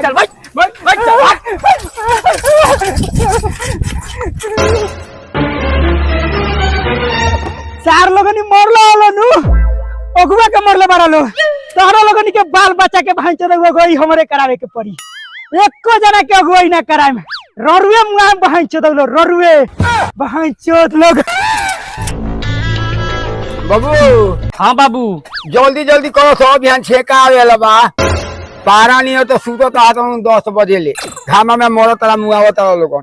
चल भाई चार लोगनी मरलो आलो नु अगुआ के मरले बारलो तोहरा लोगनी के बाल बच्चा के भाई चोद गई हमरे करावे के पड़ी एको जना के अगुवाई ना कराए में ररुए मुआ भाई चोद लो ररुए भाई चोद लोग। बाबू हाँ बाबू जल्दी जल्दी करो सब बिहान छेका आवेला बा पारा नहीं हो तो सूतो तो आता हूँ 10 बजे ले घामा में मोर तरा मुआव तरा लोगन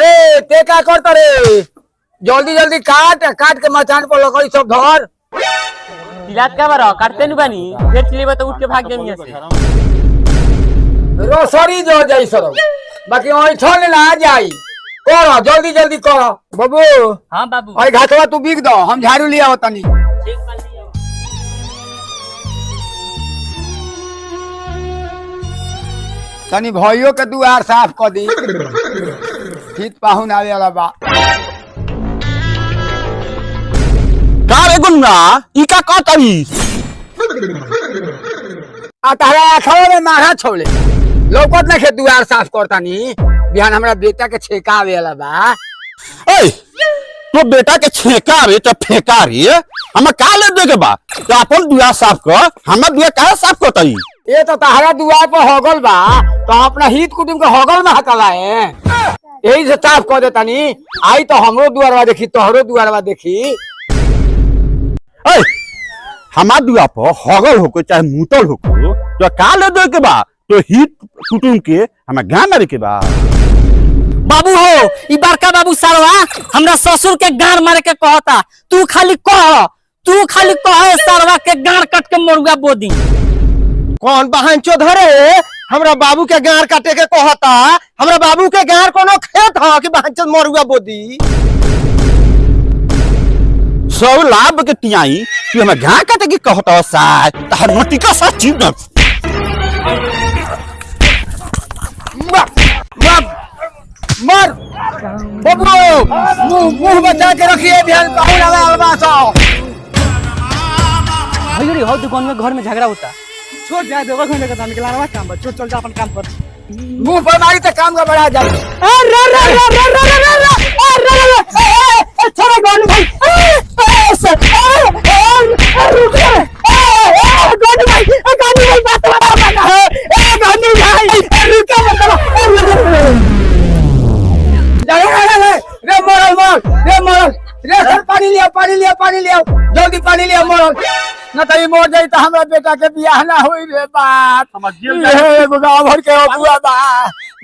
ए ते का करता रे जल्दी जल्दी काट काट के मचान पर लकड़ी सब धर तिलात का बारो काटते नु बानी फिर चलेबा तो उठ के भाग जामी से रोसरी जो जाई सरो बाकी ओई छोड़ ना जाई करो जल्दी जल्दी करो बाबू। हाँ बाबू ओई घाटवा तू बिक दो हम झाड़ू लिया होतनी तनी भाइयों के दुआर साफ कर दी ठीक पाहुन आवे वाला बा का रे गुन्ना ई का कहतरी आ तारा आखवा में मारा छोले लोकत ना के दुआर साफ करतानी बिहान हमरा बेटा के छेका आवे वाला बा ए तो बेटा के छेका रे तो फेंका रे हम का ले दे के बा तो अपन दुआ साफ कर हमरा दुआ का साफ करतई ये तो तारा दुआर पर होगल बा तो अपना हित कुटुम के होगल में हकला है यही से साफ कर देतानी आई तो हमरो दुआरवा देखी तोहरो दुआरवा देखी ए हमार दुआ पर हगल होको चाहे मुतल होको तो का ले दे के बा तो हित कुटुम के हम गांव में के बा बाबू हो ई बड़का बाबू सारवा हमरा ससुर के गाड़ मारे के कहता तू खाली कह सारवा के गाड़ कट के मरुआ बोदी कौन बहन चो धरे हमरा बाबू के गार काटे के कहता हमरा बाबू के गार कोनो खेत ह कि बहन चो मरुआ बोदी सब लाभ के तियाई कि हम गांव काटे के कहता साय तहर नोटी का सा चीज मर बाबू मुंह बचा के रखिए ध्यान पाहुन आवे अलबा साओ भैया हो दुकान में घर में झगड़ा होता छोड़ जा देवा घंटे का काम निकला रहा काम पर चल जा अपन काम पर मुंह पर मारी तो काम का बड़ा जाए अरे रे रे रे रे रे रे अरे रे छोड़ गोनू भाई रुक रे गोनू भाई बात बड़ा है गोनू भाई रुक रे मोरल रे सर पानी लिया जल्दी पानी लिया मोरल न तो मोर जाई तो हमरा बेटा के बियाह ना होई रे बात एगो गांव भर के बुआ बा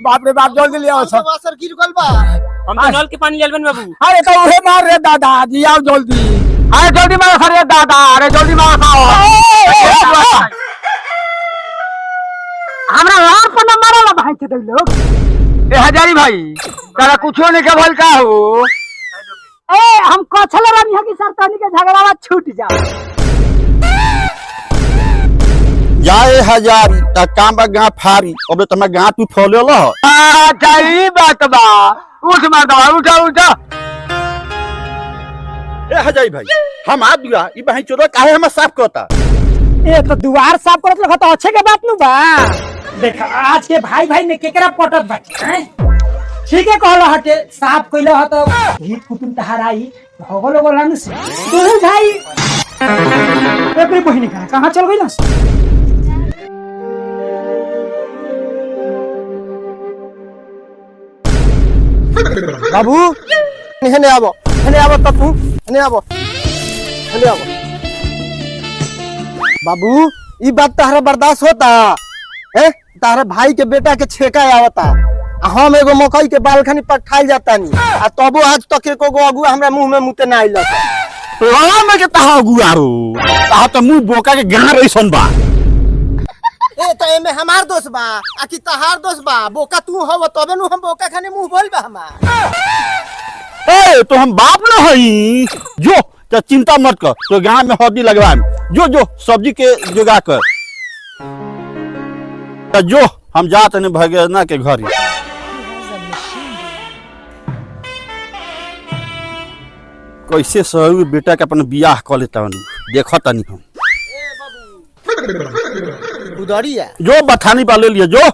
बाप रे बाप जल्दी लिया सब वासर गिर गल बा हम तो नल के पानी लेलबन बाबू अरे तो उहे मार रे दादा जी आओ जल्दी अरे जल्दी मार सर दादा अरे जल्दी मार खाओ हमरा यार पर न मारला भाई के दे लोग ए हजारी भाई तारा कुछो नहीं के भल का हो ए हम कछले रानी है कि सरतानी के झगड़ावा छूट जाओ जाए हजारी ता काम बा गांव फारी अब तो मैं गांव तू फॉलो लो चाहिए बात बा उठ मार दवा उठा ए हजारी भाई हम आ दिया ई बहन चोदा काहे हम साफ करता ए तो दुआर साफ करत लगा तो अच्छे के बात नु बा देख आज के भाई भाई में केकरा पटत बाटे ठीक है कहलो हटे साफ कइलो ह तो हित कुटुम तहाराई भगलो गोलानु से तू भाई एकरे बहिनी कहां चल गई ना बाबू हेने आबो तू हेने आबो बाबू ई बात तहरा बर्दाश्त होता है तारा भाई के बेटा के छेका आवता हम एगो मकई के बाल खानी पठाई जाता नी आ तबो आज तक एको गो अगुआ हमरा मुंह में मुते ना आइल लड़ा में के तहा गुआरो तहा तो मुंह बोका के गां रइसन बा ए तो एमे हमार दोस्त बा आ कि तहार दोस्त बा बोका तू हव तबे नु हम बोका खानी मुंह बोल बा हमार ए तो हम बाप न हई जो तो चिंता मत कर तो गांव में हल्दी लगवाएम जो सब्जी के जुगा कर तो जो हम जात ने भगेना के घर कैसे सहु बेटा के अपन बियाह कर लेता देखो तनी हम उधरी है। जो बथानी पा ले लिए जो।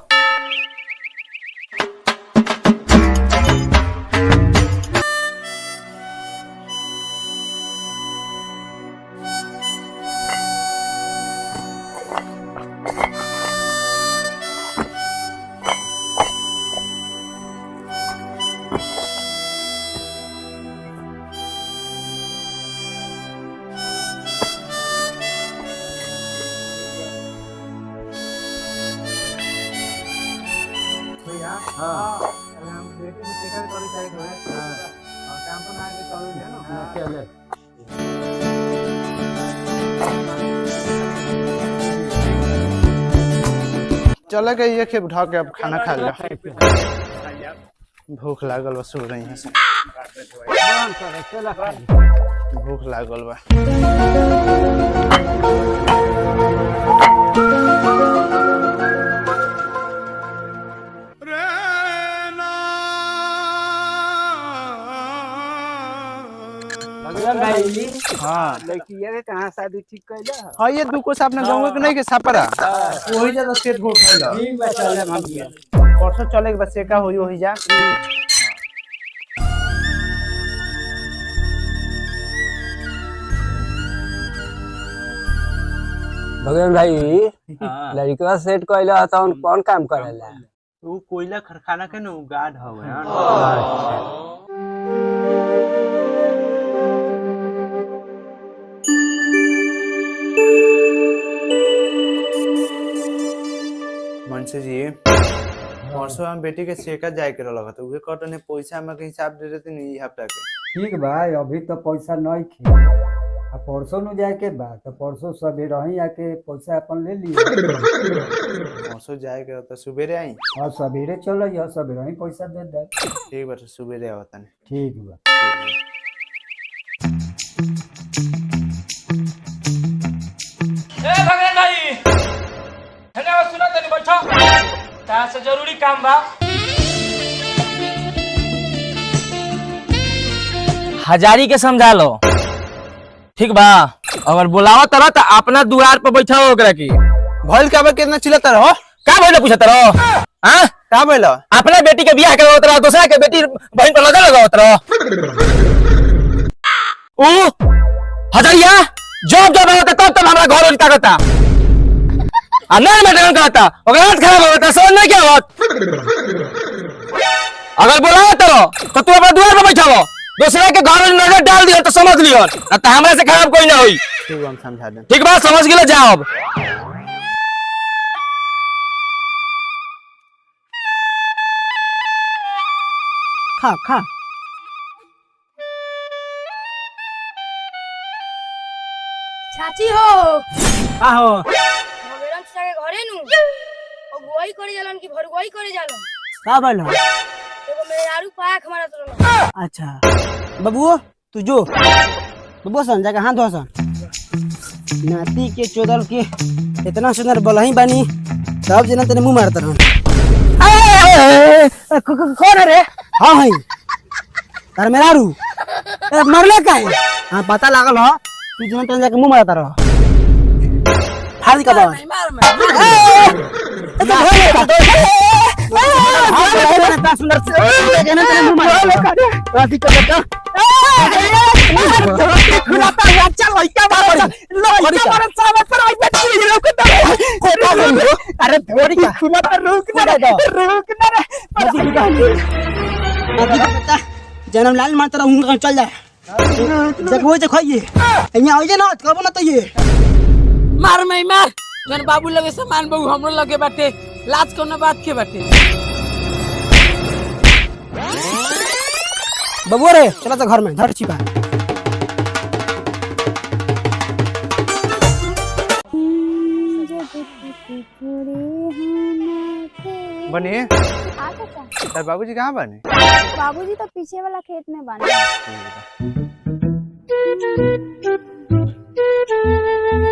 चले गई ये खेप उठा के अब खाना खा लिया। भूख लागल बा, सो रही है। भूख लागल बा। हाँ लड़की है कहाँ शादी ठीक कैला? हाँ ये दुको से अपने गाँव के नहीं के सापरा वही जा खेत भूख परसों चले के बच्चे का होई वही जा। भगवान भाई लड़का सेट कैला तो कौन काम करेला? वो कोयला खरखाना के नु गार्ड हवे। मनसे जी परसों हम बेटी के सेका जाए के लगा तो उहे कटने पैसा हम के हिसाब दे देते नहीं हफ्ता के। ठीक भाई अभी तो पैसा नहीं खे आ परसों न जाए के बा तो परसों सवेरे ही आके पैसा अपन ले लिए। परसों जाए के तो सुबेरे आई। और सवेरे चलो या सवेरे ही पैसा दे दे। ठीक बा सुबेरे आवता ने। ठीक बा। ए भगवान भाई धन्यवाद। सुना तनी बैठो कहाँ से जरूरी काम बा। हजारी के समझा लो ठीक बा। अगर बुलावा तरह तो अपना द्वार पर बैठा हो ओकरा की। भइल का बा कितना चिल्लाता रहो? का बोले पूछत रहो? हां का बोलो? अपना बेटी के बियाह करवावत रहो, दूसरा के बेटी बहन पर लगा लगावत रहो। ओ हजारिया जॉब जॉब होता तब हमरा घर उलटा करता अनर में डर करता ओकरा हाथ खराब होता समझ नहीं क्या होत। अगर बुलावा तो तू अपना द्वार पर बैठाओ, दूसरा के घर में नजर डाल दियो तो समझ लियो ना तो हमरा से खराब कोई ना होई। ठीक हम समझा दे। ठीक बा समझ गेलो जाओ। अब खा खा चाची हो का हो भगवान चाचा के घरे नु ओ गोई करे जालन की भरगोई करे जालन का बोलो? एगो मेरे आरू पाख मारा तो अच्छा बबुओ तू जो बबुओ सन जाके हाथ धो सन। नाती के चोदल के इतना सुंदर बलही बानी सब जना तेरे मुंह मारता रहो। कौन है रे? हाँ भाई तार मेरा आरू मरले का है? हाँ पता लागल हो तू जना तेरे जाके मुंह मारता रहो। फाड़ी का बाबा सुंदर जन्म लाल मारता रहूंगा चल जाए देखो देखो ये यहाँ हो जाए ना कब ना तो ये मार मैं मार जन बाबू लगे सामान बहु हमरो लगे बाटे लाज कोनो बात के बाटे। बबुआ रे चला तो घर में धर छिपा। बने तार बाबूजी कहाँ बने? बाबूजी तो पीछे वाला खेत में बने।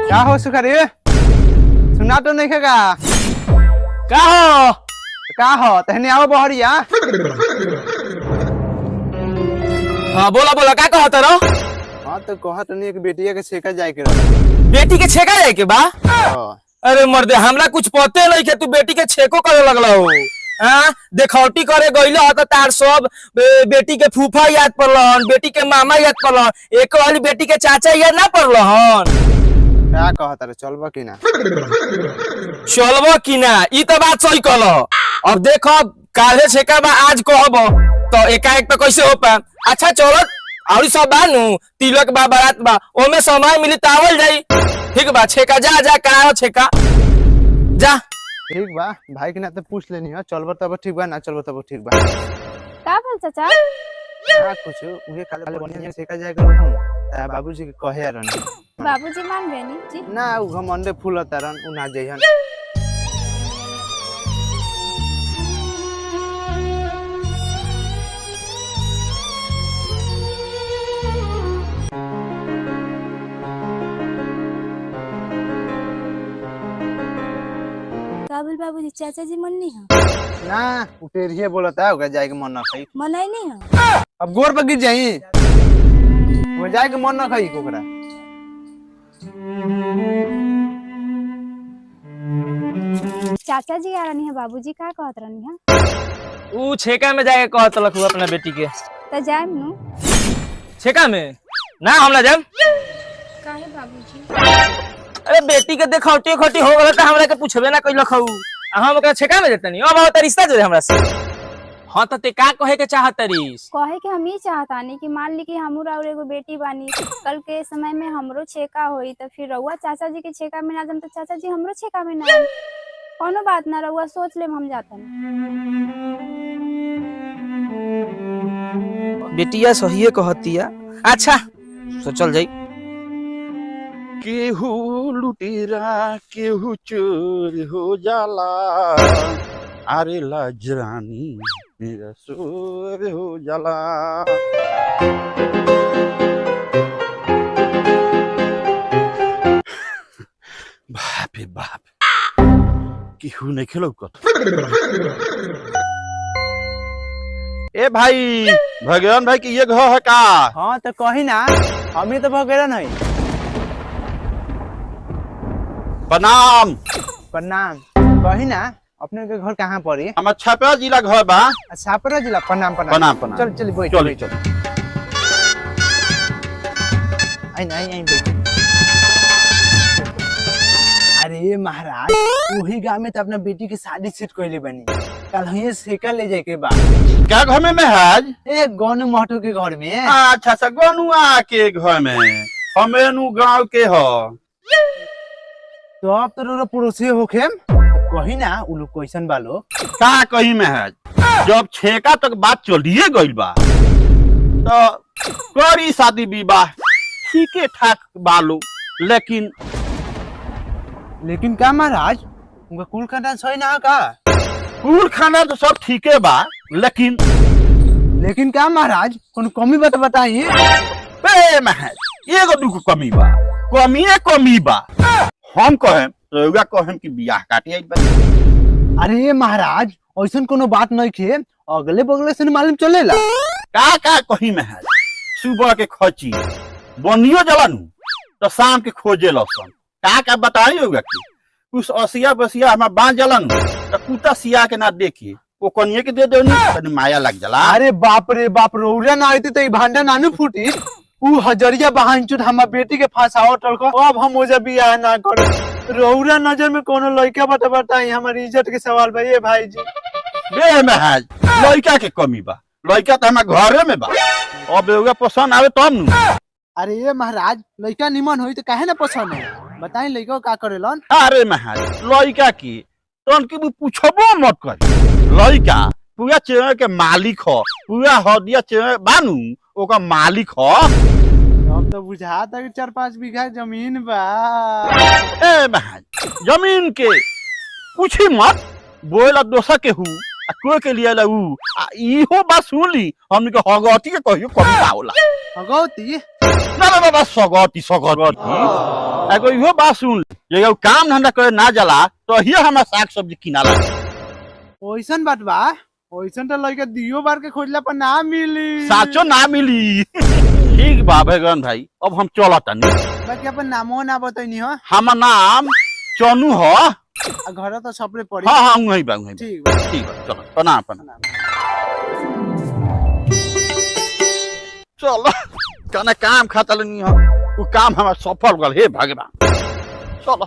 क्या हो सुखरी सुना तो नहीं खेगा का हो तहने आओ बहरिया। हाँ बोला बोला का कहत रहो? हाँ तो कहत नहीं कि बेटिया के छेका जाए के रहा। बेटी के छेका जाए के बा? हाँ। अरे मर्दे हमरा कुछ पते नहीं के तू बेटी के छेको करे लगला हो। हाँ देखौटी करे गईला हो तो तार सब बेटी के फूफा याद पड़लन, बेटी के मामा याद पड़लन, एक वाली बेटी के चाचा याद ना पड़लन। क्या कहता रे चलबा कि ना? चलबो कि ना ई तो बात सही कहलो। अब देखो काले छेका बा आज कहब तो एकाएक तो कैसे हो पा। अच्छा चलो और सब बानू तिलक बा बारात बा ओमे समय मिली तावल जाई। ठीक बा छेका जा जा कराओ छेका जा। ठीक बा भाई के ना तो पूछ लेनी है चलबो तब ठीक बा ना चलबो तब ठीक बा। का बोल चाचा? ना कुछ उहे काले बढ़िया छेका जाए के रहूं ता बाबूजी के कहे रहनी। बाबूजी मान गए नी जी। ना उ घमंडे फूल तारन उ ना जइहन। काबुल बाबूजी चाचा जी मन नहीं है? ना उटेरिए बोलता है ओकरा जाए के मन ना खई। मनाई नहीं है? अब गोर पर गिर जाई वो जाए के मन ना खई ओकरा। चाचा जी आ रही है बाबूजी का कहत रही है? ऊ छेका में जाके कहत लखू अपना बेटी के। तो जाए नु छेका में ना हमरा जाम। काहे बाबूजी? अरे बेटी के देखौटी खोटी हो गल त हमरा के पूछबे ना कइल खऊ। हम ओकरा छेका में देतनी अब बहुत रिश्ता जोड़े हमरा से। हां त ते का कहे के चाहत रिस? कहे के हम ही चाहतानी कि मान ली कि हमू और एगो बेटी बानी, कल के समय में हमरो छेका होई तो फिर रउआ चाचा जी के छेका में ना जाम तो चाचा जी हमरो छेका में ना आम। कोनो बात ना रउआ सोच लेम हम जातन। बेटिया सहीए कहतिया। अच्छा सोचल जाई। केहू लुटेरा केहू चोर हो जाला, अरे लाजरानी मेरा शोर हो जाला। बाप रे बाप केहू नहीं खेलो कत। ए भाई भगवान भाई की ये घर है का? हां तो कही ना हम तो भगेरा नहीं। प्रणाम। प्रणाम। कही ना अपने के घर कहाँ पड़ी? हमार छपरा जिला घर बा। छपरा जिला। प्रणाम प्रणाम। प्रणाम प्रणाम। चल चल बैठ चल चल। आई नहीं बैठ। अरे महाराज वही गांव में तो अपना बेटी की शादी सेट कइले बनी, कल हिये सेका ले जाए के बा। क्या घर में महज? ए गोनू महतो के घर में। अच्छा अच्छा गोनुआ के घर में। हमें नु गांव के हो। तो अब तो पड़ोसी होखे कही ना उ लोग क्वेश्चन बालो का कही महज जब छेका तक बात चलिए गइल बा तो करी शादी विवाह ठीके ठाक बालो। लेकिन लेकिन का महाराज उनका कुल खानदान सही ना का? कुल खाना तो सब ठीके बा लेकिन का महाराज कौन कमी बात बताइए? बे महज एगो दुगो कमी बा। कमी बा। हम कहें रउआ कहें कि बियाह काटी आई बा। अरे महाराज ऐसा कोनो बात नहीं खे, अगले बगले से मालूम चलेला। का कही महज सुबह के खची बनियो जलानू तो शाम के खोजे लसन। का बताई होगा कि कुछ असिया बसिया हमार बांध जलानू तो कुत्ता सिया के ना देखिए वो कनिए के दे दे तनी माया लग जला। अरे बाप रे बाप रौरा ना आती तो भांडा नानू फूटी। उ हजरिया बहान चुट हमार बेटी के फंसाओ टलको अब हम ओजा बियाह ना करो। रौरा नजर में कोनो लड़का बताई हमारी इज्जत के सवाल भाई भाई जी। बे महज लड़का के कमी बा, लड़का तो हमार घरे में बा। अब रउआ पसंद आवे तब नु। अरे ये महाराज लड़का निमन होई तो काहे ना पसंद है? बताई लड़का का करेलन? अरे महज लड़का की तन के पूछबो मत कर। लड़का पूरा चेहरे के मालिक हो, पूरा हदिया चेहरे बानू ओका मालिक हो। अब तो बुझाता कि 4-5 बीघा जमीन बा। ए महज जमीन के पूछी मत बोला दोसा के हूँ कोई के लिए ला ऊ इहो बात सुन ली हमने के हगौती के कहियो कमी ना होला। हगौती ना बस सगौती एगो इहो बात सुन ली जे काम धंधा करे ना जाला तो हिया हमार साग सब्जी किनाला। ओइसन बात बा? ओइसन तो लड़का दियो बार के खोजला पर ना मिली। साचो ना मिली। ठीक बा बैगन भाई, अब हम चलतानी। बाकी अपन नामो ना बतैनी हो। हमर नाम चनू हो। घर तो सबरे पड़ी। हाँ हाँ वही बा वही। ठीक बा। ठीक बा चलो प्रणाम प्रणाम। चलो कने काम खाता नहीं हो, वो काम हमारा सफल गल हे भगवान। चलो